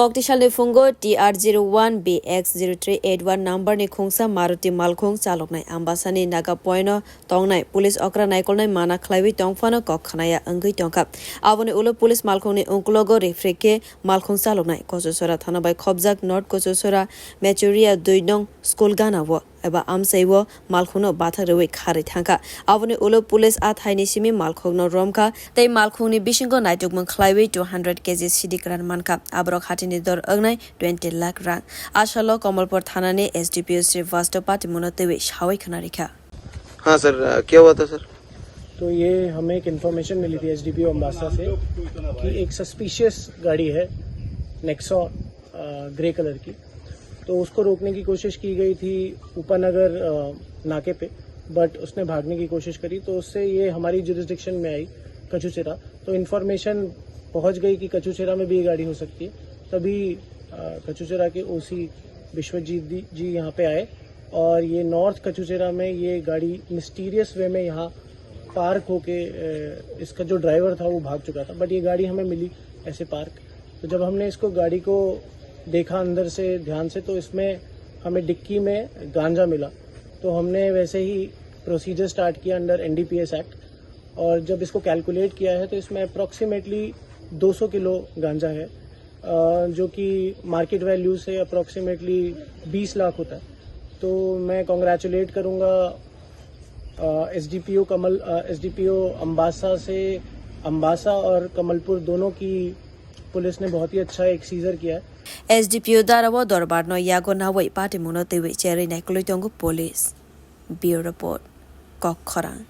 Koktishalni fungo TR01BX0381 number ni khungsa Maruti Malkung chaloknai ambasani naga poino tongnai police okra naikolnai mana khlaiwi tongfano kokhanaya angui tongkap aboni ulo police Malkung ni ungklogo refreke Malkung chaloknai Kososora thana bai khobjak North Kososora Mechuria 2 nong school ganawo eba amsaiwo Malkungno batharewi khari thangka aboni ulo police athaini simi Malkungno romka tei Malkungni bisingo naitokmung khlaiwi 200 kg sidhi kwran mankha abrok hatini dor angnai 20 lakh rang ashalo Kamalpur थाना ने SDPO Shri वास्तवपाती मुनतेवे शावई खनारिका। हाँ sir, क्या हुआ था sir? तो ये हमें एक इन्फॉर्मेशन मिली थी SDPO अम्बासा से कि एक सस्पिशियस गाड़ी है नेक्सॉन ग्रे कलर की, तो उसको रोकने की कोशिश की गई थी उपनगर नाके पे, बट उसने भागने की कोशिश करी तो उससे ये हमारी जुरिस्डिक्शन में आई कचूचेरा। तो इन्फॉर्मेशन पहुंच गई कि कचूचेरा में भी ये गाड़ी हो सकती है, तभी कचूचेरा के OC विश्वजीत जी यहाँ पे आए और ये नॉर्थ कचूचेरा में ये गाड़ी मिस्टीरियस वे में यहाँ पार्क होके इसका जो ड्राइवर था वो भाग चुका था, बट ये गाड़ी हमें मिली ऐसे पार्क। तो जब हमने इसको गाड़ी को देखा अंदर से ध्यान से तो इसमें हमें डिक्की में गांजा मिला, तो हमने वैसे ही प्रोसीजर स्टार्ट किया अंडर NDPS एक्ट और जब इसको कैलकुलेट किया है तो इसमें अप्रॉक्सीमेटली 200 किलो गांजा है, जो कि मार्केट वैल्यू से अप्रॉक्सीमेटली 20 लाख होता है। तो मैं कॉन्ग्रेचुलेट करूँगा SDPO अम्बासा से अम्बासा और कमलपुर दोनों की पुलिस ने बहुत ही अच्छा एक सीजर किया है। SDPO दाराwo dorbarno yago nawai pati munotewe cheri naikului tongo police. Bureau report. Kwran.